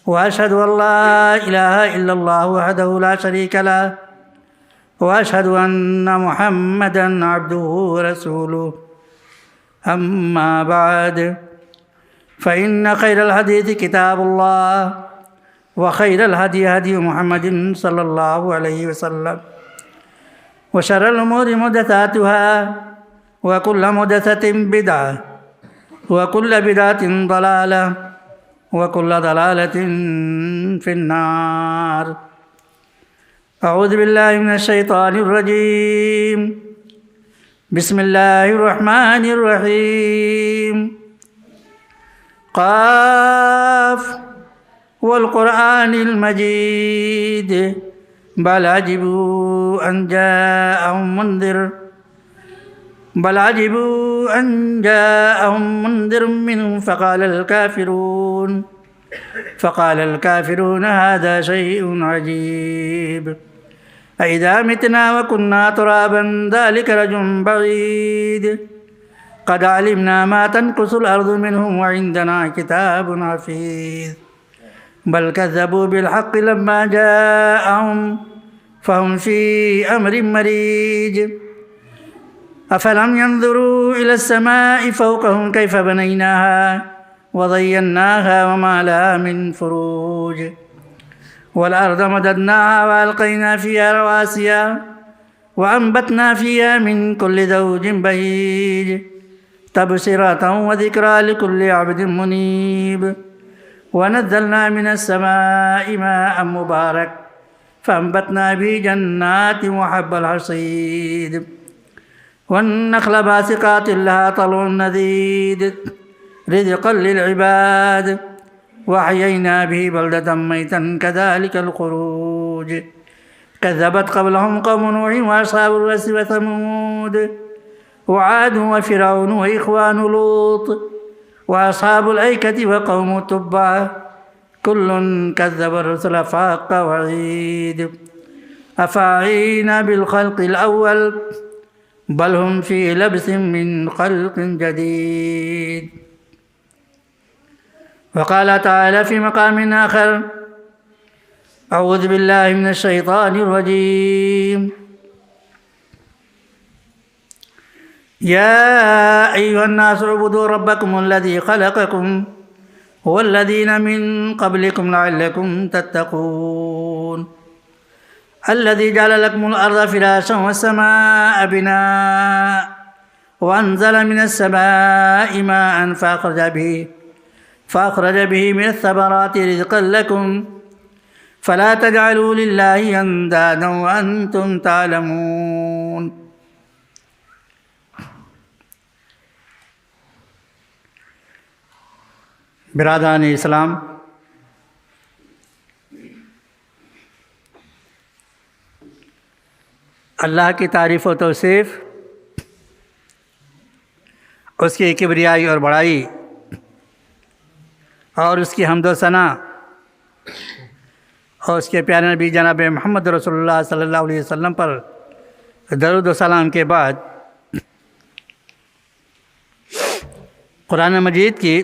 وأشهد أن لا إله إلا الله وحده لا شريك له وأشهد أن محمدًا عبده ورسوله أما بعد فإن خير الحديث كتاب الله وخير الهدي هدي محمد صلى الله عليه وسلم وشر الأمور محدثاتها وكل محدثة بدعة وكل بدعة ضلالة وكل ضلالة في النار. أعوذ بالله من الشيطان الرجيم. بسم الله الرحمن الرحيم. قاف والقرآن المجيد بل عجبوا أن جاءهم منذر منهم فقال الكافرون هذا شيء عجيب أإذا متنا وكنا ترابا ذلك رجل بعيد قد علمنا ما تنقص الأرض منهم وعندنا كتاب حفيظ بل كذبوا بالحق لما جاءهم فهم في أمر مريج أفلم ينظروا إلى السماء فوقهم كيف بنيناها وزيناها وما لها من فروج والأرض مددناها وألقينا فيها رواسي وأنبتنا فيها من كل زوج بهيج تبصرة وذكرى لكل عبد منيب ونزلنا من السماء ماء مبارك فأنبتنا به جنات وحب الحصيد والنخل باسقات لها طلع نضيد رزقا للعباد وأحيينا به بلدة ميتا كذلك الخروج كذبت قبلهم قوم نوح وأصحاب الرس وثمود وعاد وفرعون وإخوان لوط وأصحاب الأيكة وقوم تبع كل كذب الرسل فحق وعيد أفعينا بالخلق الأول بل هم في لبس من خلق جديد. وقال تعالى في مقام آخر أعوذ بالله من الشيطان الرجيم. يا أيها الناس اعبدوا ربكم الذي خلقكم والذين من قبلكم لعلكم تتقون الذي جعل لكم الأرض فراشا والسماء بناء وأنزل من السماء ماء فأخرج به من الثمرات رزقا لكم فلا تجعلوا لله أندادا وأنتم تعلمون. برادران اسلام، اللہ کی تعریف و توصیف، اس کی کبریائی اور بڑائی اور اس کی حمد و ثنا اور اس کے پیارے نبی جناب محمد رسول اللہ صلی اللہ علیہ وسلم پر درود و سلام کے بعد قرآن مجید کی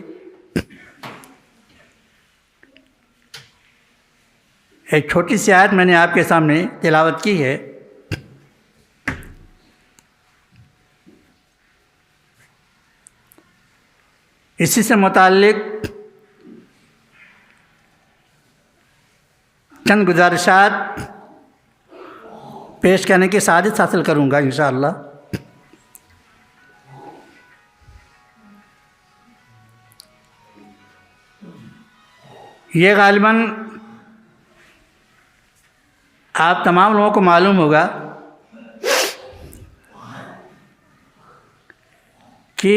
ایک چھوٹی سی آیت میں نے آپ کے سامنے تلاوت کی ہے. اسی سے متعلق چند گزارشات پیش کرنے کی سعادت حاصل کروں گا انشاءاللہ. یہ غالباً آپ تمام لوگوں کو معلوم ہوگا کہ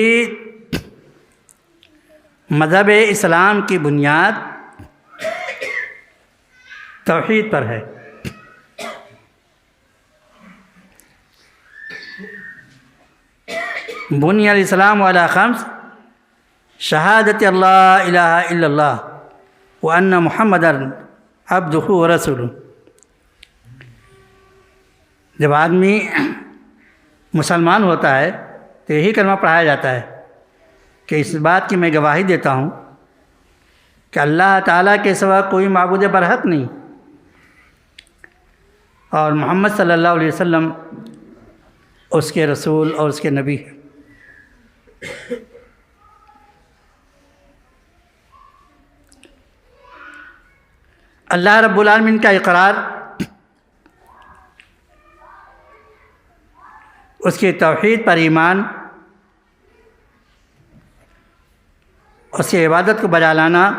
مذہب اسلام کی بنیاد توحید پر ہے. بنی الاسلام علی خمس شہادت اللہ الہ الا اللہ وان محمد عبدہ ورسولہ. جب آدمی مسلمان ہوتا ہے تو یہی کلمہ پڑھایا جاتا ہے کہ اس بات کی میں گواہی دیتا ہوں کہ اللہ تعالیٰ کے سوا کوئی معبود برحق نہیں، اور محمد صلی اللہ علیہ وسلم اس کے رسول اور اس کے نبی ہیں۔ اللہ رب العالمین کا اقرار اس کی توحید پر ایمان، اس کی عبادت کو بجا لانا،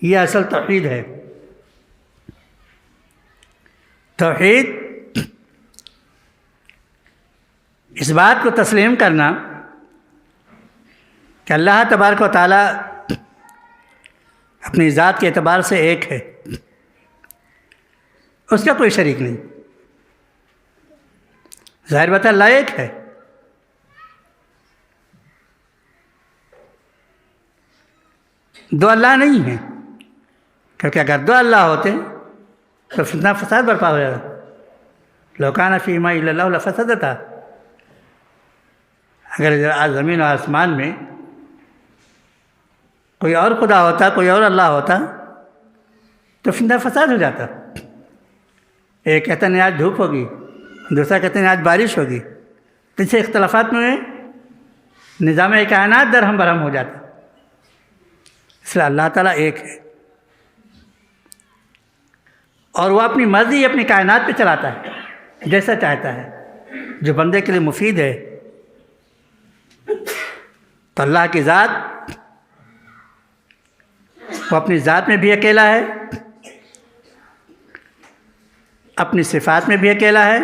یہ اصل توحید ہے۔ توحید اس بات کو تسلیم کرنا کہ اللہ تبارک و تعالیٰ اپنی ذات کے اعتبار سے ایک ہے، اس کا کوئی شریک نہیں۔ ظاہر بات ہے اللہ ایک ہے، دو اللہ نہیں ہیں، کیونکہ اگر دو اللہ ہوتے تو فتنہ فساد برپا ہو جاتا۔ لو کان فیہما الا اللہ لفسدتا، اگر آج زمین و آسمان میں کوئی اور خدا ہوتا، کوئی اور اللہ ہوتا تو فتنہ فساد ہو جاتا۔ ایک کہتا نہیں آج دھوپ ہوگی، دوسرا کہتے ہیں آج بارش ہوگی، تو اس سے اختلافات میں نظام کائنات درہم برہم ہو جاتا۔ اس لیے اللہ تعالیٰ ایک ہے، اور وہ اپنی مرضی اپنی کائنات پہ چلاتا ہے جیسا چاہتا ہے، جو بندے کے لیے مفید ہے۔ تو اللہ کی ذات، وہ اپنی ذات میں بھی اکیلا ہے، اپنی صفات میں بھی اکیلا ہے،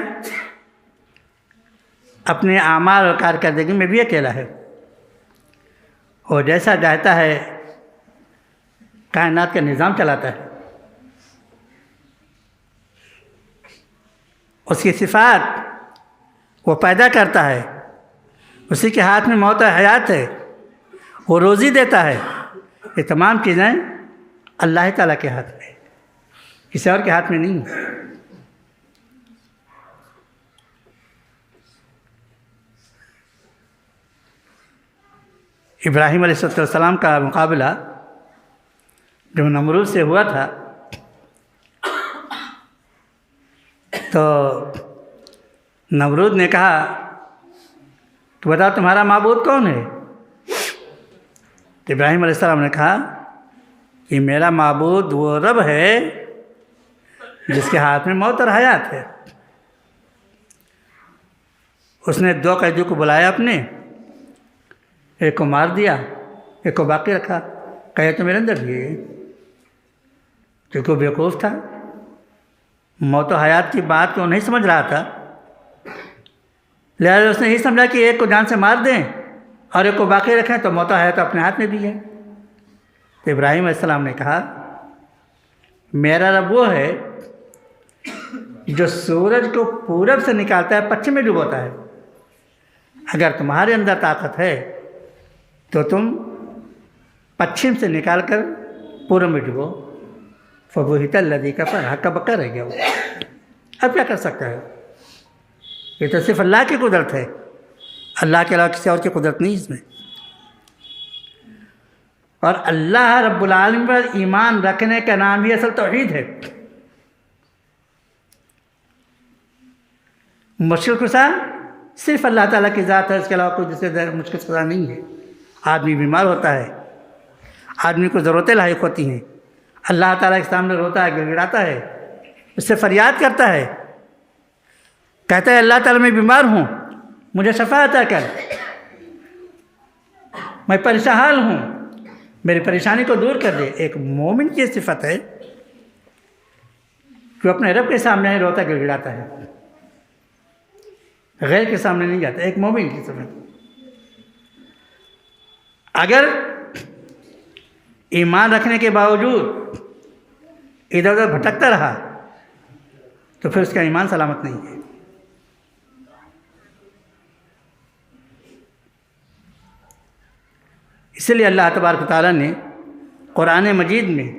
اپنے اعمال اور کارکردگی میں بھی اکیلا ہے، اور جیسا چاہتا ہے کائنات کا نظام چلاتا ہے۔ اس کی صفات وہ پیدا کرتا ہے، اسی کے ہاتھ میں موت و حیات ہے، وہ روزی دیتا ہے۔ یہ تمام چیزیں اللہ تعالیٰ کے ہاتھ میں، کسی اور کے ہاتھ میں نہیں۔ ابراہیم علیہ السلام کا مقابلہ جو نمرود سے ہوا تھا، تو نمرود نے کہا کہ بتاؤ تمہارا معبود کون ہے؟ تو ابراہیم علیہ السلام نے کہا کہ میرا معبود وہ رب ہے جس کے ہاتھ میں موت اور حیات ہے۔ اس نے دو قیدیوں کو بلایا اپنے، ایک کو مار دیا، ایک کو باقی رکھا، کہا تو میرے اندر بھی ہے، کیونکہ وہ بیوقوف تھا، موت و حیات کی بات کو نہیں سمجھ رہا تھا، لہٰذا اس نے یہ سمجھا کہ ایک کو جان سے مار دیں اور ایک کو باقی رکھیں تو موت و حیات اپنے ہاتھ میں بھی ہے۔ تو ابراہیم علیہ السلام نے کہا میرا رب وہ ہے جو سورج کو پورب سے نکالتا ہے پچھم میں ڈبوتا ہے۔ اگر تمہارے اندر طاقت ہے تو تم پچھم سے نکال کر پورب میں ڈبو، فبہت الذی کفر، ہکا بکا رہ گیا وہ، اب کیا کر سکتا ہے؟ یہ تو صرف اللہ کی قدرت ہے، اللہ کے علاوہ کسی اور کی قدرت نہیں اس میں۔ اور اللہ رب العالمین پر ایمان رکھنے کا نام ہی اصل توحید ہے۔ مشکل کشا صرف اللہ تعالیٰ کی ذات ہے، اس کے علاوہ کوئی دوسرے مشکل کشا نہیں ہے۔ آدمی بیمار ہوتا ہے، آدمی کو ضرورتیں لاحق ہوتی ہیں، اللہ تعالیٰ کے سامنے روتا ہے، گڑگڑاتا ہے، اس سے فریاد کرتا ہے، کہتا ہے اللہ تعالیٰ میں بیمار ہوں، مجھے شفا عطا کر، میں پریشان ہوں، میری پریشانی کو دور کر دے۔ ایک مومن کی صفت ہے جو اپنے رب کے سامنے ہی روتا گڑگڑاتا ہے، غیر کے سامنے نہیں جاتا، ایک مومن کی صفت۔ اگر ایمان رکھنے کے باوجود ادھر ادھر بھٹکتا رہا تو پھر اس کا ایمان سلامت نہیں ہے۔ اس لیے اللہ تبارک و تعالیٰ نے قرآن مجید میں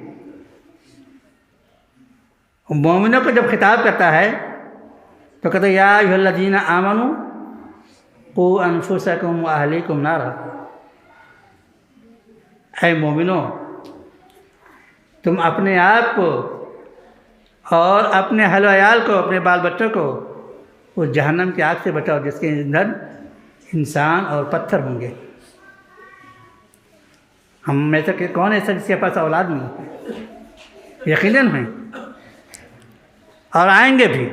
مومنوں کو جب خطاب کرتا ہے تو کہتا ہے یا ایھا الذین آمنوا قوا انفسکم واہلیکم نارا، اے مومنو تم اپنے آپ کو اور اپنے اہل و عیال کو، اپنے بال بچوں کو اس جہنم کی آگ سے بچاؤ جس کے اندر انسان اور پتھر ہوں گے۔ ہم میں سے کون ایسا جس کے پاس اولاد نہیں؟ یقیناً ہیں اور آئیں گے بھی۔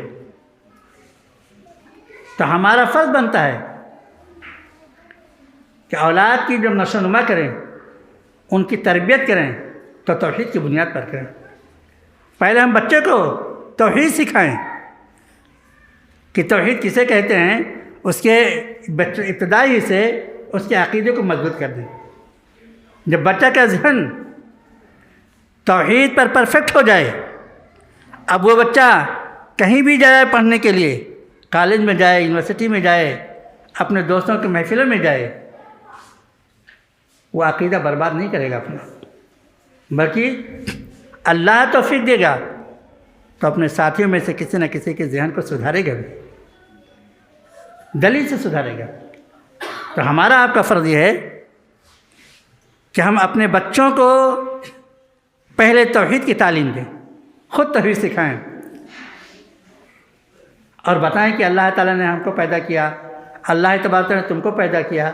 تو ہمارا فرض بنتا ہے کہ اولاد کی جب نشو و نما کریں، ان کی تربیت کریں تو توحید کی بنیاد پر کریں۔ پہلے ہم بچے کو توحید سکھائیں کہ توحید کسے کہتے ہیں، اس کے ابتدائی سے اس کے عقیدے کو مضبوط کر دیں۔ جب بچہ کا ذہن توحید پر پرفیکٹ ہو جائے، اب وہ بچہ کہیں بھی جائے پڑھنے کے لیے، کالج میں جائے، یونیورسٹی میں جائے، اپنے دوستوں کے محفلوں میں جائے، وہ عقیدہ برباد نہیں کرے گا اپنا، بلکہ اللہ توفیق دے گا تو اپنے ساتھیوں میں سے کسی نہ کسی کے ذہن کو سدھارے گا بھی، دلیل سے سدھارے گا۔ تو ہمارا آپ کا فرض یہ ہے کہ ہم اپنے بچوں کو پہلے توحید کی تعلیم دیں، خود توحید سکھائیں اور بتائیں کہ اللہ تعالیٰ نے ہم کو پیدا کیا، اللہ تبارک نے تم کو پیدا کیا،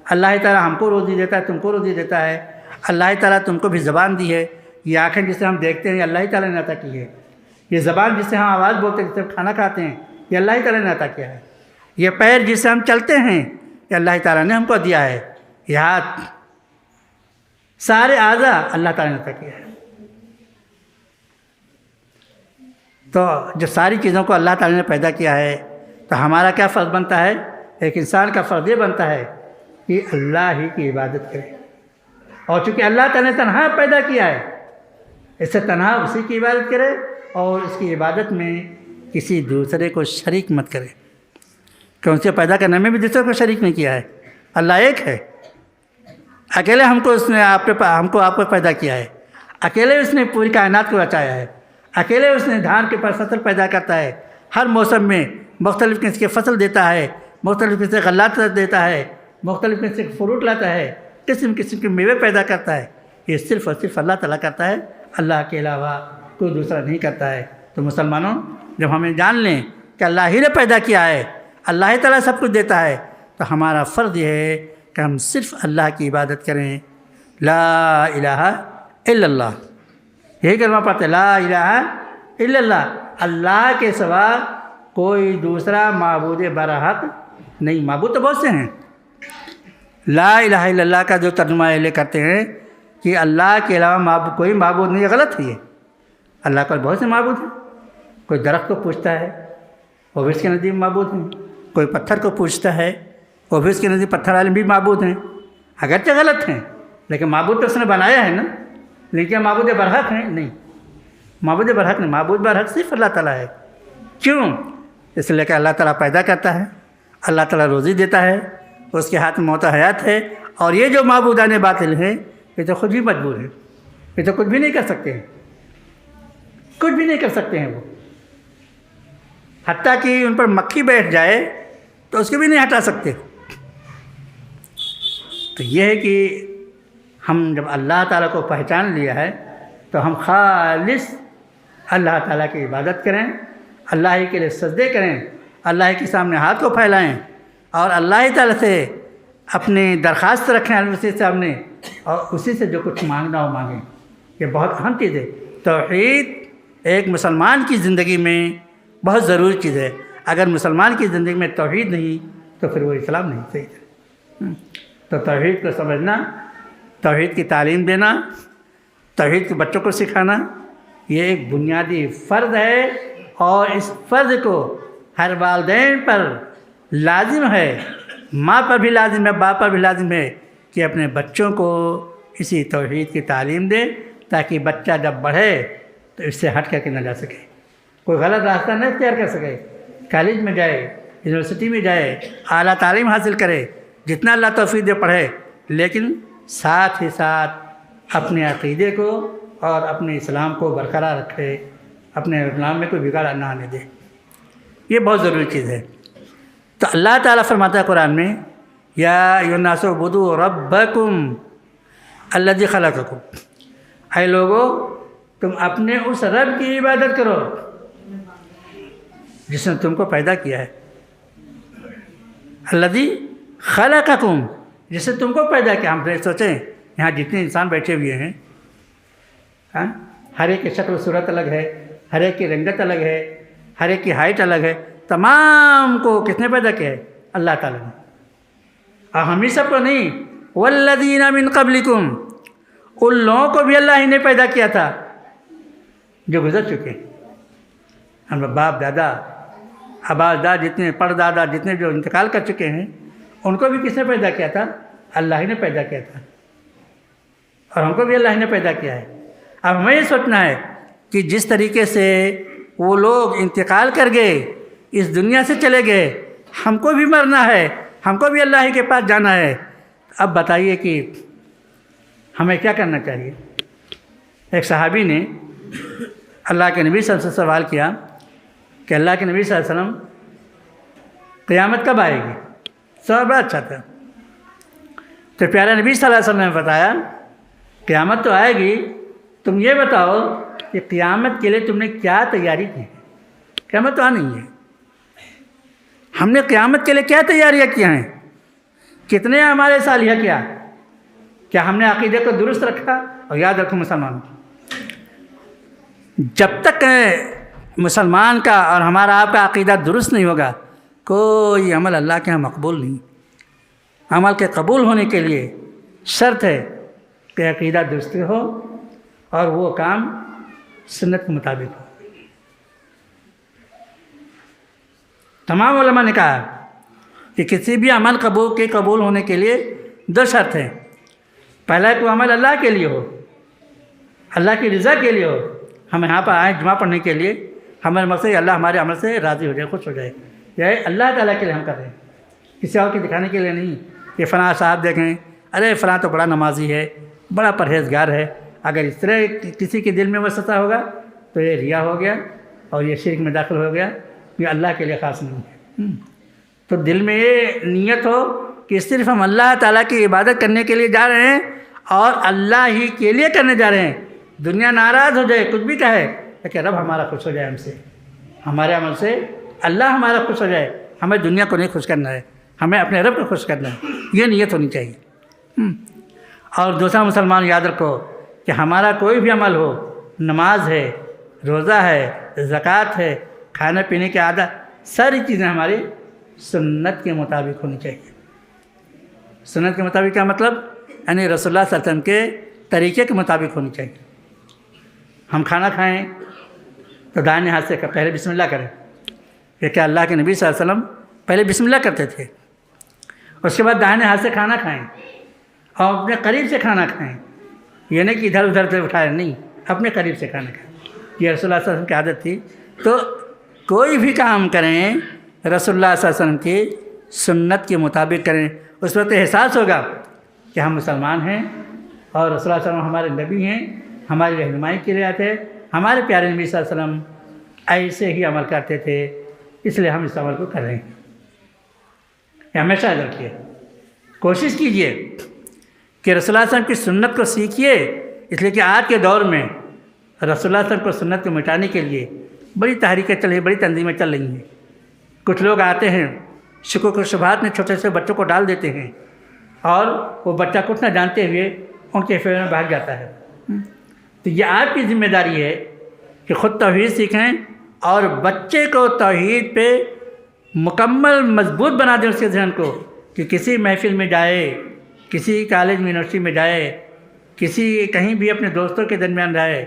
اللہ تعالیٰ ہم کو روزی دیتا ہے، تم کو روزی دیتا ہے، اللہ تعالیٰ تم کو بھی زبان دی ہے، یہ آنکھیں جسے ہم دیکھتے ہیں یہ اللہ تعالیٰ نے عطا کی ہے، یہ زبان جس سے ہم آواز بولتے ہیں، جس سے ہم کھانا کھاتے ہیں، یہ اللہ تعالیٰ نے عطا کیا ہے، یہ پیر جس سے ہم چلتے ہیں یہ اللہ تعالیٰ نے ہم کو دیا ہے، یہ ہاتھ، سارے اعضاء اللہ تعالیٰ نے عطا کیا ہے۔ تو جو ساری چیزوں کو اللہ تعالیٰ نے پیدا کیا ہے، تو ہمارا کیا فرض بنتا ہے؟ ایک انسان کا فرض یہ بنتا ہے کہ اللہ ہی کی عبادت کرے، اور چونکہ اللہ تعالیٰ نے تنہا پیدا کیا ہے، اس سے تنہا اسی کی عبادت کرے اور اس کی عبادت میں کسی دوسرے کو شریک مت کرے، کہ ان سے پیدا کرنے میں بھی دوسرے کو شریک نہیں کیا ہے۔ اللہ ایک ہے، اکیلے ہم کو اس نے آپ کو پیدا کیا ہے، اکیلے اس نے پوری کائنات کو رچایا ہے، اکیلے اس نے دھان کے پر فصل پیدا کرتا ہے، ہر موسم میں مختلف قسم کے فصل دیتا ہے، مختلف قسم کے غلات دیتا ہے، مختلف قسم کے فروٹ لاتا ہے، قسم قسم کے میوے پیدا کرتا ہے، یہ صرف اور صرف اللہ تعالیٰ کرتا ہے، اللہ کے علاوہ کوئی دوسرا نہیں کرتا ہے۔ تو مسلمانوں، جب ہمیں جان لیں کہ اللہ ہی نے پیدا کیا ہے، اللہ تعالیٰ سب کچھ دیتا ہے، تو ہمارا فرض یہ ہے کہ ہم صرف اللہ کی عبادت کریں، لا الہ الا اللہ، یہی کلمہ پڑھتے ہیں، لا الہ الا اللہ، اللہ کے سوا کوئی دوسرا معبود برحق نہیں۔ معبود تو بہت سے ہیں، لا الہ الا اللہ کا جو ترجمہ لے کرتے ہیں کہ اللہ کے علاوہ کوئی معبود نہیں، غلط ہے یہ۔ اللہ کا بہت سے معبود ہیں، کوئی درخت کو پوجتا ہے وہ بھی اس کے نزدیک معبود ہیں، کوئی پتھر کو پوجتا ہے وہ بھی اس کے نزدیک پتھر والے بھی معبود ہیں، اگرچہ غلط ہیں لیکن معبود تو اس نے بنایا ہے نا، لیکن معبود برحق ہیں نہیں، معبود برحق نہیں، معبود برحق صرف اللہ تعالیٰ ہے۔ کیوں؟ اس لیے کہ اللہ تعالیٰ پیدا کرتا ہے، اللہ تعالیٰ روزی دیتا ہے، اس کے ہاتھ میں موت و حیات ہے، اور یہ جو معبودان باطل ہیں یہ تو خود بھی مجبور ہیں، یہ تو کچھ بھی نہیں کر سکتے ہیں، کچھ بھی نہیں کر سکتے ہیں وہ، حتیٰ کہ ان پر مکھی بیٹھ جائے تو اس کو بھی نہیں ہٹا سکتے۔ تو یہ ہے کہ ہم جب اللہ تعالیٰ کو پہچان لیا ہے تو ہم خالص اللہ تعالیٰ کی عبادت کریں، اللہ ہی کے لیے سجدے کریں، اللہ ہی کے سامنے ہاتھ کو پھیلائیں اور اللہ تعالیٰ سے اپنی درخواست رکھیں اسی سامنے، اور اسی سے جو کچھ مانگنا ہو مانگیں۔ یہ بہت اہم چیز ہے، توحید ایک مسلمان کی زندگی میں بہت ضروری چیز ہے۔ اگر مسلمان کی زندگی میں توحید نہیں تو پھر وہ اسلام نہیں صحیح ہے۔ تو توحید کو سمجھنا، توحید کی تعلیم دینا، توحید کے بچوں کو سکھانا، یہ ایک بنیادی فرض ہے، اور اس فرض کو ہر والدین پر لازم ہے، ماں پر بھی لازم ہے، باپ پر بھی لازم ہے کہ اپنے بچوں کو اسی توحید کی تعلیم دے، تاکہ بچہ جب بڑھے تو اس سے ہٹ کر کے نہ جا سکے، کوئی غلط راستہ نہ اختیار کر سکے، کالج میں جائے، یونیورسٹی میں جائے، اعلیٰ تعلیم حاصل کرے، جتنا اللہ توفیق دے پڑھے، لیکن ساتھ ہی ساتھ اپنے عقیدے کو اور اپنے اسلام کو برقرار رکھے، اپنے اسلام میں کوئی بگاڑ نہ آنے دے، یہ بہت ضروری چیز ہے۔ تو اللہ تعالیٰ فرماتا ہے قرآن میں یا ایھا الناس اعبدوا ربکم الذی خلقکم، اے لوگو تم اپنے اس رب کی عبادت کرو جس نے تم کو پیدا کیا ہے، الذی خلقکم، جس نے تم کو پیدا کیا۔ ہم سوچیں یہاں جتنے انسان بیٹھے ہوئے ہیں، ہر ایک کی شکل و صورت الگ ہے، ہر ایک کی رنگت الگ ہے، ہر ایک کی ہائٹ الگ ہے، تمام کو کس نے پیدا کیا ہے؟ اللہ تعالیٰ نے۔ اور ہم ہی سب کو نہیں، والذین من قبلکم، ان لوگوں کو بھی اللہ ہی نے پیدا کیا تھا جو گزر چکے ہیں۔ ہم باپ دادا ابا جتنے پردادا جتنے جو انتقال کر چکے ہیں، ان کو بھی کس نے پیدا کیا تھا؟ اللہ ہی نے پیدا کیا تھا، اور ہم کو بھی اللہ ہی نے پیدا کیا ہے۔ اب ہمیں یہ سوچنا ہے کہ جس طریقے سے وہ لوگ انتقال کر گئے، اس دنیا سے چلے گئے، ہم کو بھی مرنا ہے، ہم کو بھی اللہ ہی کے پاس جانا ہے۔ اب بتائیے کہ ہمیں کیا کرنا چاہیے؟ ایک صحابی نے اللہ کے نبی صلی اللہ علیہ وسلم سے سوال کیا کہ اللہ کے نبی صلی اللہ علیہ وسلم قیامت کب آئے گی؟ سوال بڑا اچھا تھا۔ تو پیارے نبی صلی اللہ علیہ وسلم نے بتایا قیامت تو آئے گی، تم یہ بتاؤ کہ قیامت کے لیے تم نے کیا تیاری کی؟ قیامت تو نہیں ہے، ہم نے قیامت کے لیے کیا تیاریاں کیا ہیں؟ کتنے ہمارے صالحہ کیا ہم نے عقیدے کو درست رکھا؟ اور یاد رکھو مسلمان، جب تک مسلمان کا اور ہمارا آپ کا عقیدہ درست نہیں ہوگا، کوئی عمل اللہ کے ہاں مقبول نہیں۔ عمل کے قبول ہونے کے لیے شرط ہے کہ عقیدہ درست ہو اور وہ کام سنت کے مطابق ہو۔ تمام علماء نے کہا کہ کسی بھی عمل قبول ہونے کے لیے دو شرط ہیں۔ پہلا کہ وہ عمل اللہ کے لیے ہو، اللہ کی رضا کے لیے ہو۔ ہم یہاں پر آئیں جمعہ پڑھنے کے لیے، ہمارے مقصد اللہ ہمارے عمل سے راضی ہو جائے، خوش ہو جائے، یہ اللہ تعالیٰ کے لیے ہم کر رہے ہیں، کسی اور کے دکھانے کے لیے نہیں کہ فلاں صاحب دیکھیں ارے فلاں تو بڑا نمازی ہے، بڑا پرہیزگار ہے۔ اگر اس طرح کسی کے دل میں وسوسہ ہوگا تو یہ ریا ہو گیا اور یہ شرک میں داخل ہو گیا، یہ اللہ کے لیے خاص نہیں ہے۔ تو دل میں یہ نیت ہو کہ صرف ہم اللہ تعالیٰ کی عبادت کرنے کے لیے جا رہے ہیں اور اللہ ہی کے لیے کرنے جا رہے ہیں۔ دنیا ناراض ہو جائے، کچھ بھی کہے، لیکن رب ہمارا خوش ہو جائے ہم سے، ہمارے عمل سے اللہ ہمارا خوش ہو جائے۔ ہمیں دنیا کو نہیں خوش کرنا ہے، ہمیں اپنے رب کو خوش کرنا ہے، یہ نیت ہونی چاہیے۔ اور دوسرا مسلمان یاد رکھو کہ ہمارا کوئی بھی عمل ہو، نماز ہے، روزہ ہے، زکوٰۃ ہے، کھانے پینے کی عادت، ساری چیزیں ہماری سنت کے مطابق ہونی چاہیے۔ سنت کے مطابق کیا مطلب؟ یعنی رسول اللہ صلی اللہ علیہ وسلم کے طریقے کے مطابق ہونی چاہیے۔ ہم کھانا کھائیں تو دائیں ہاتھ سے پہلے بسم اللہ کریں، یہ کہ اللہ کے نبی صلی اللہ علیہ وسلم پہلے بسم اللہ کرتے تھے، اس کے بعد دائیں ہاتھ سے کھانا کھائیں اور اپنے قریب سے کھانا کھائیں، یہ نہیں کہ ادھر ادھر سے اٹھائیں، نہیں، اپنے قریب سے کھانا کھائیں، یہ رسول اللہ صلی اللہ علیہ وسلم کی عادت تھی۔ تو کوئی بھی کام کریں رسول اللہ صلی اللہ علیہ وسلم کی سنت کے مطابق کریں، اس وقت احساس ہوگا کہ ہم مسلمان ہیں اور رسول اللہ صلی اللہ علیہ وسلم ہمارے نبی ہیں، ہماری رہنمائی کے لیے آتے، ہمارے پیارے نبی صلی اللہ علیہ وسلم ایسے ہی عمل کرتے تھے، اس لیے ہم اس عمل کو کر رہے ہیں۔ یہ ہمیشہ یاد رکھیے، کوشش کیجئے کہ رسول اللہ صلی اللہ علیہ وسلم کی سنت کو سیکھیے، اس لیے کہ آج کے دور میں رسول اللہ صلی اللہ علیہ وسلم کو سنت کو مٹانے کے لیے بڑی تحریکیں چل رہی ہیں، بڑی تنظیمیں چل رہی ہیں۔ کچھ لوگ آتے ہیں شکوک و شبہات میں چھوٹے سے بچوں کو ڈال دیتے ہیں اور وہ بچہ کچھ نہ جانتے ہوئے ان کے فیور میں بھاگ جاتا ہے۔ تو یہ آپ کی ذمہ داری ہے کہ خود توحید سیکھیں اور بچے کو توحید پہ مکمل مضبوط بنا دیں اس کے ذہن کو، کہ کسی محفل میں جائے، کسی کالج میں یونیورسٹی میں جائے، کسی کہیں بھی اپنے دوستوں کے درمیان رہے،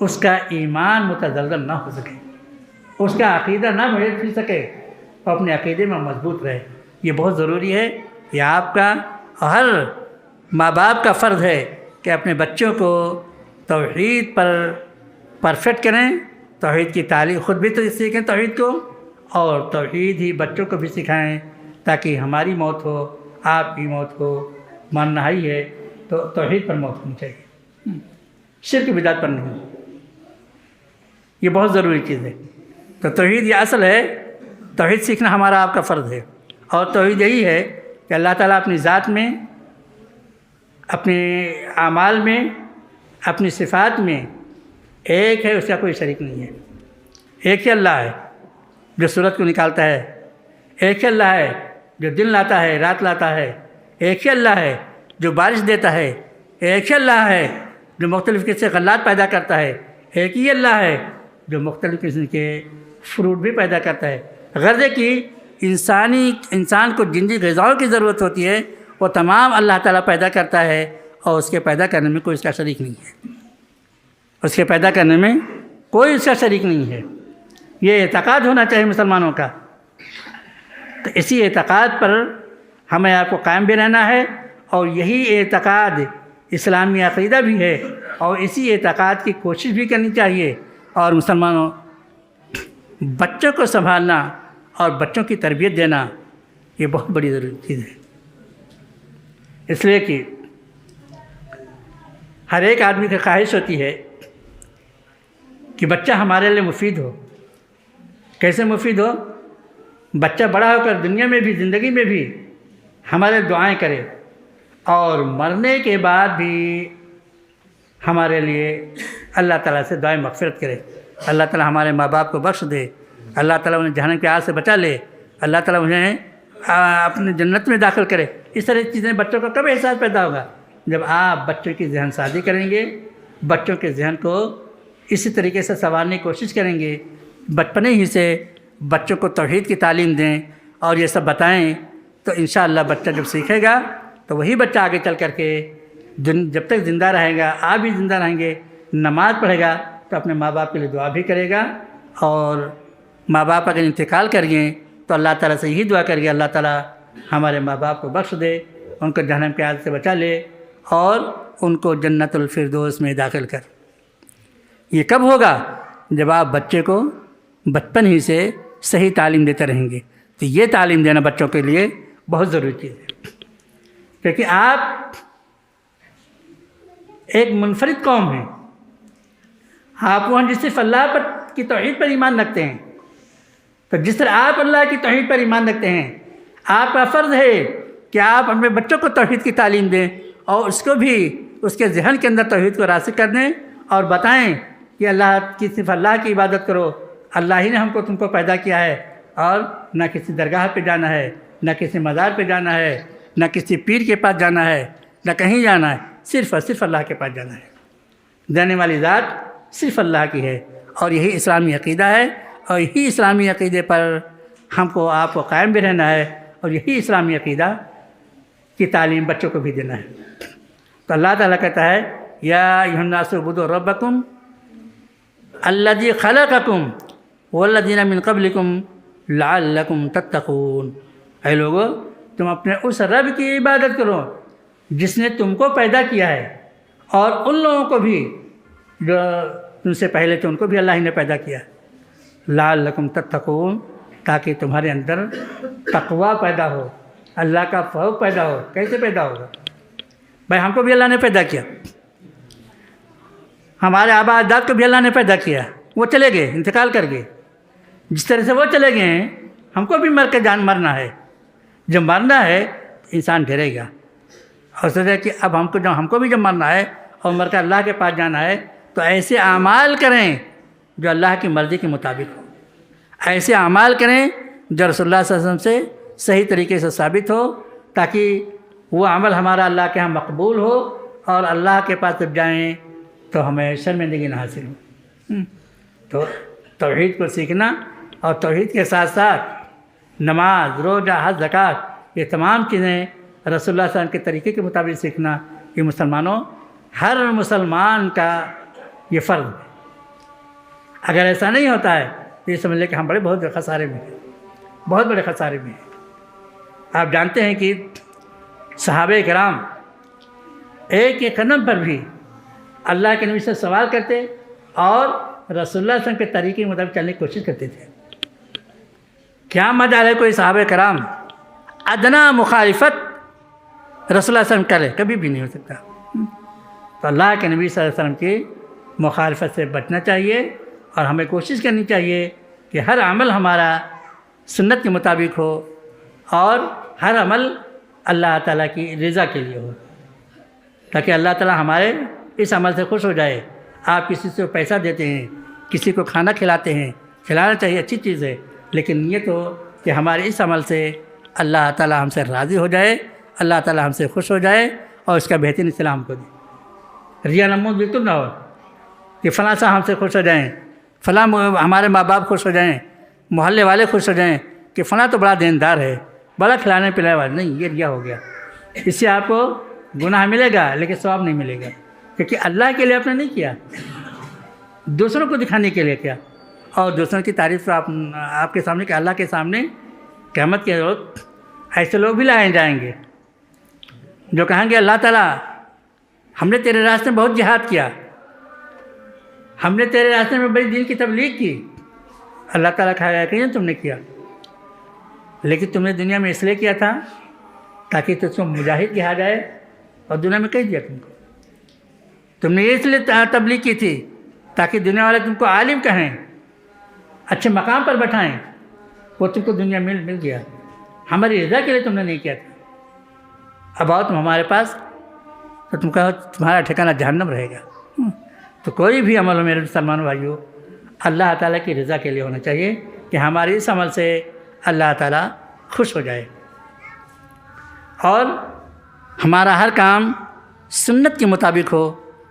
اس کا ایمان متزلزل نہ ہو سکے، اس کا عقیدہ نہ بھٹک پھر سکے، اور اپنے عقیدے میں مضبوط رہے۔ یہ بہت ضروری ہے، یہ آپ کا ہر ماں باپ کا فرض ہے کہ اپنے بچوں کو توحید پر پرفیکٹ کریں، توحید کی تعلیم خود بھی تو سیکھیں توحید کو، اور توحید ہی بچوں کو بھی سکھائیں، تاکہ ہماری موت ہو، آپ کی موت ہو، ماننا ہی ہے تو توحید پر موت ہونی چاہیے، شرک بدعت پر نہیں۔ یہ بہت ضروری چیز ہے۔ تو توحید یہ اصل ہے توحید سیکھنا ہمارا آپ کا فرض ہے، اور توحید یہی ہے کہ اللہ تعالیٰ اپنی ذات میں، اپنے اعمال میں، اپنی صفات میں ایک ہے، اس کا کوئی شریک نہیں ہے۔ ایک ہی اللہ ہے جو سورج کو نکالتا ہے، ایک ہی اللہ ہے جو دن لاتا ہے، رات لاتا ہے، ایک ہی اللہ ہے جو بارش دیتا ہے، ایک ہی اللہ ہے جو مختلف قسم کے غلات پیدا کرتا ہے، ایک ہی اللہ ہے جو مختلف قسم کے فروٹ بھی پیدا کرتا ہے۔ غرض کہ انسان کو جن جن غذاؤں کی ضرورت ہوتی ہے وہ تمام اللہ تعالیٰ پیدا کرتا ہے، اور اس کے پیدا کرنے میں کوئی اس کا شریک نہیں ہے، اس کے پیدا کرنے میں کوئی اس کا شریک نہیں ہے۔ یہ اعتقاد ہونا چاہیے مسلمانوں کا۔ تو اسی اعتقاد پر ہمیں آپ کو قائم بھی رہنا ہے، اور یہی اعتقاد اسلامی عقیدہ بھی ہے، اور اسی اعتقاد کی کوشش بھی کرنی چاہیے۔ اور مسلمانوں، بچوں کو سنبھالنا اور بچوں کی تربیت دینا یہ بہت بڑی ضروری چیز ہے، اس لیے کہ ہر ایک آدمی کی خواہش ہوتی ہے کہ بچہ ہمارے لیے مفید ہو۔ کیسے مفید ہو؟ بچہ بڑا ہو کر دنیا میں بھی، زندگی میں بھی ہمارے دعائیں کرے، اور مرنے کے بعد بھی ہمارے لیے اللہ تعالیٰ سے دعائیں مغفرت کرے۔ اللہ تعالیٰ ہمارے ماں باپ کو بخش دے، اللہ تعالیٰ انہیں جہنم کی آگ سے بچا لے، اللہ تعالیٰ انہیں اپنے جنت میں داخل کرے۔ اس طرح کی چیزیں بچوں کو کب احساس پیدا ہوگا؟ جب آپ بچوں کی ذہن سازی کریں گے، بچوں کے ذہن کو اسی طریقے سے سنوارنے کی کوشش کریں گے، بچپنے ہی سے بچوں کو توحید کی تعلیم دیں اور یہ سب بتائیں، تو انشاءاللہ بچہ جب سیکھے گا تو وہی بچہ آگے چل کر کے جب تک زندہ رہے گا، آپ بھی زندہ رہیں گے، نماز پڑھے گا تو اپنے ماں باپ کے لیے دعا بھی کرے گا، اور ماں باپ اگر انتقال کر گئے تو اللہ تعالیٰ سے یہی دعا کرے گا، اللہ تعالیٰ ہمارے ماں باپ کو بخش دے، ان کو جہنم کی آگ سے بچا لے، اور ان کو جنت الفردوس میں داخل کر۔ یہ کب ہوگا؟ جب آپ بچے کو بچپن ہی سے صحیح تعلیم دیتے رہیں گے۔ تو یہ تعلیم دینا بچوں کے لیے بہت ضروری چیز ہے، کیونکہ آپ ایک منفرد قوم ہیں، آپ وہ ہیں جس صرف اللہ کی توحید پر ایمان رکھتے ہیں۔ تو جس طرح آپ اللہ کی توحید پر ایمان رکھتے ہیں، آپ کا فرض ہے کہ آپ اپنے بچوں کو توحید کی تعلیم دیں، اور اس کو بھی اس کے ذہن کے اندر توحید کو راسخ کر دیں، اور بتائیں کہ صرف اللہ کی عبادت کرو، اللہ ہی نے ہم کو تم کو پیدا کیا ہے، اور نہ کسی درگاہ پہ جانا ہے، نہ کسی مزار پہ جانا ہے، نہ کسی پیر کے پاس جانا ہے، نہ کہیں جانا ہے، صرف اور صرف اللہ کے پاس جانا ہے۔ دینے والی ذات صرف اللہ کی ہے، اور یہی اسلامی عقیدہ ہے، اور یہی اسلامی عقیدے پر ہم کو آپ کو قائم بھی رہنا ہے، اور یہی اسلامی عقیدہ کی تعلیم بچوں کو بھی دینا ہے۔ تو اللہ تعالیٰ کہتا ہے یا ایھا الناس اعبدوا ربکم الذی خلقکم والذین من قبلکم لعلکم تتقون۔ اے لوگو، تم اپنے اس رب کی عبادت کرو جس نے تم کو پیدا کیا ہے، اور ان لوگوں کو بھی جو تم سے پہلے تھے ان کو بھی اللہ ہی نے پیدا کیا، لعلکم تتقون، تاکہ تمہارے اندر تقوی پیدا ہو، اللہ کا خوف پیدا ہو۔ کیسے پیدا ہوگا؟ بھائی ہم کو بھی اللہ نے پیدا کیا، ہمارے آبا اجداد کو بھی اللہ نے پیدا کیا، وہ چلے گئے، انتقال کر گئے، جس طرح سے وہ چلے گئے ہیں ہم کو بھی مر کے مرنا ہے۔ جب مرنا ہے انسان ڈرے گا، اور سوچے کہ اب ہم کو بھی جب مرنا ہے اور مر کر اللہ کے پاس جانا ہے، تو ایسے اعمال کریں جو اللہ کی مرضی کے مطابق ہو، ایسے اعمال کریں جو رسول اللہ صلی اللہ علیہ وسلم سے صحیح طریقے سے ثابت ہو، تاکہ وہ عمل ہمارا اللہ کے ہاں مقبول ہو، اور اللہ کے پاس جب جائیں تو ہمیں شرمندگی نہ حاصل ہو۔ تو توحید کو سیکھنا، اور توحید کے ساتھ ساتھ نماز، روزہ، حج، زکوٰۃ، یہ تمام چیزیں رسول اللہ صلی اللہ علیہ وسلم کے طریقے کے مطابق سیکھنا، یہ مسلمانوں ہر مسلمان کا یہ فرض ہے۔ اگر ایسا نہیں ہوتا ہے تو یہ سمجھ لیں کہ ہم بہت بڑے خسارے میں ہیں، بہت بڑے خسارے میں ہیں۔ آپ جانتے ہیں کہ صحابہ کرام ایک ایک قدم پر بھی اللہ کے نبی سے سوال کرتے، اور رسول اللہ صلی اللہ علیہ وسلم کے طریقے کے مطابق چلنے کی کوشش کرتے تھے۔ کیا مجال ہے کوئی صحابہ کرام ادنا مخالفت رسول اللہ صلی اللہ علیہ وسلم کرے؟ کبھی بھی نہیں ہو سکتا۔ تو اللہ کے نبی صلی اللہ علیہ وسلم کی مخالفت سے بچنا چاہیے، اور ہمیں کوشش کرنی چاہیے کہ ہر عمل ہمارا سنت کے مطابق ہو اور ہر عمل اللہ تعالیٰ کی رضا کے لیے ہو، تاکہ اللہ تعالیٰ ہمارے اس عمل سے خوش ہو جائے۔ آپ کسی سے پیسہ دیتے ہیں، کسی کو کھانا کھلاتے ہیں، کھلانا چاہیے، اچھی چیز ہے، لیکن نیت ہو کہ ہمارے اس عمل سے اللہ تعالیٰ ہم سے راضی ہو جائے، اللہ تعالیٰ ہم سے خوش ہو جائے اور اس کا بہترین صلہ ہم کو دے۔ ریا نمود بالکل نہ ہو کہ فلاں صاحب ہم سے خوش ہو جائیں، فلاں ہمارے ماں باپ خوش ہو جائیں، محلے والے خوش ہو جائیں کہ فلاں تو بڑا دیندار ہے، بڑا کھلانے پلانے والا۔ نہیں، یہ ریا ہو گیا۔ اس سے آپ کو گناہ ملے گا لیکن ثواب نہیں ملے گا، کیونکہ اللہ کے لیے آپ نے نہیں کیا، دوسروں کو دکھانے کے لیے کیا۔ اور دوسروں کی تعریف آپ کے سامنے کہ اللہ کے سامنے قیامت کے روز ایسے لوگ بھی لائے جائیں گے جو کہیں گے اللہ تعالیٰ ہم نے تیرے راستے میں بہت جہاد کیا، ہم نے تیرے راستے میں بڑی دین کی تبلیغ کی۔ اللہ تعالیٰ کہا گیا کہ تم نے کیا، لیکن تم نے دنیا میں اس لیے کیا تھا تاکہ تجھ کو مجاہد کہا جائے اور دنیا میں کہہ دیا تم کو۔ تم نے اس لیے تبلیغ کی تھی تاکہ دنیا والے تم کو عالم کہیں، اچھے مقام پر بٹھائیں، وہ تم کو دنیا مل گیا، ہماری رضا کے لیے تم نے نہیں کیا تھا۔ اب آؤ تم ہمارے پاس تو تم کہو تمہارا ٹھکانہ جہنم رہے گا۔ تو کوئی بھی عمل ہو میرے مسلمان بھائیو، اللہ تعالیٰ کی رضا کے لیے ہونا چاہیے کہ ہمارے اس عمل سے اللہ تعالیٰ خوش ہو جائے، اور ہمارا ہر کام سنت کے مطابق ہو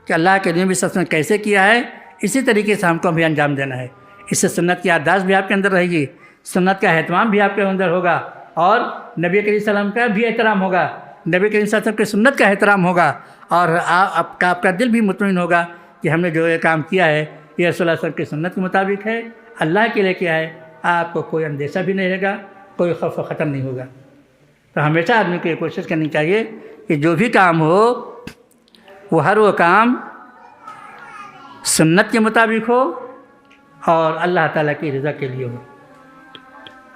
کہ اللہ کے نبی صلی اللہ علیہ وسلم نے کیسے کیا ہے اسی طریقے سے ہم کو بھی انجام دینا ہے۔ اس سے سنت کی یادداشت بھی آپ کے اندر رہے گی، سنت کا اہتمام بھی آپ کے اندر ہوگا، اور نبی کریم صلی اللہ علیہ وسلم کا بھی احترام ہوگا، نبی کریم صلی اللہ علیہ وسلم کی سنت کا احترام ہوگا، اور آپ کا دل بھی مطمئن ہوگا کہ ہم نے جو یہ کام کیا ہے یہ رسول اللہ صلی اللہ علیہ وسلم کی سنت کے مطابق ہے، اللہ کے لیے کیا ہے۔ آپ کو کوئی اندیشہ بھی نہیں رہے گا، کوئی خوف و خطر نہیں ہوگا۔ تو ہمیشہ آدمی کو یہ کوشش کرنی چاہیے کہ جو بھی کام ہو وہ کام سنت کے مطابق ہو اور اللہ تعالیٰ کی رضا کے لیے ہو۔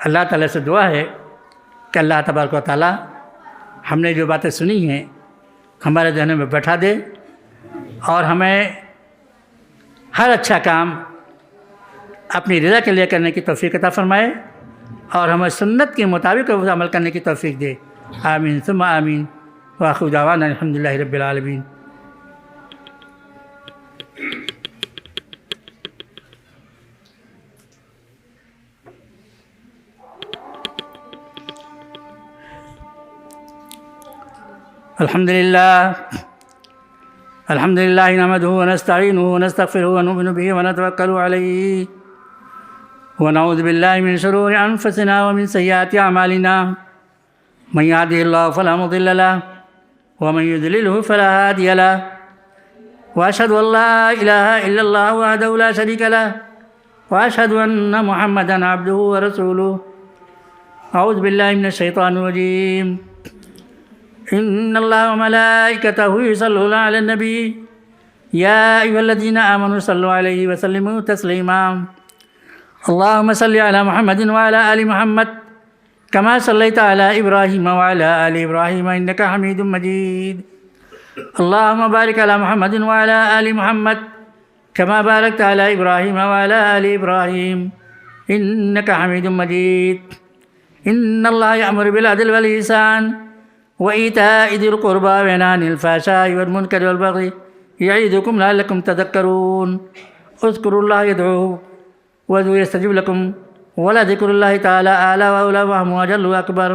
اللہ تعالیٰ سے دعا ہے کہ اللہ تبارک و تعالیٰ ہم نے جو باتیں سنی ہیں ہمارے ذہن میں بیٹھا دے، اور ہمیں ہر اچھا کام اپنی رضا کے لیے کرنے کی توفیق عطا فرمائے، اور ہمیں سنت کے مطابق عمل کرنے کی توفیق دے۔ آمین ثم آمین، وآخر دعوانا الحمدللہ رب العالمین۔ الحمد للہ نحمدہ ونستعینہ ونستغفرہ ونؤمن بہ ونتوکل علیہ ونعوذ باللہ من شرور انفسنا ومن سیئات اعمالنا، من یہدہ اللہ فلا مضل لہ ومن یضللہ فلا ہادی لہ، واشہد ان لا الہ الا اللہ وحدہ لا شریک لہ، واشہد ان محمدا عبدہ ورسولہ۔ اعوذ باللہ من الشیطان الرجیم۔ ان اللہ وملائکتہ یصلون علی النبی یا ایھا الذین آمنوا صلوا علیہ وسلموا تسلیما۔ اللہم صل علی محمد وعلی آل محمد کما صلیت علی ابراہیم وعلی آل ابراہیم انک حمید مجید۔ اللہم بارک علی محمد وعلی آل محمد کما بارکت علی ابراہیم وعلی آل ابراہیم انک حمید مجید۔ ان اللہ یأمر بالعدل والإحسان وإيتاء ذي القربى وينهى عن الفحشاء والمنكر والبغي يعظكم لعلكم تذكرون۔ اذكروا الله يدعوكم وادعوه يستجب لكم ولذكر الله تعالى أعلى وأولى وأجل وأكبر۔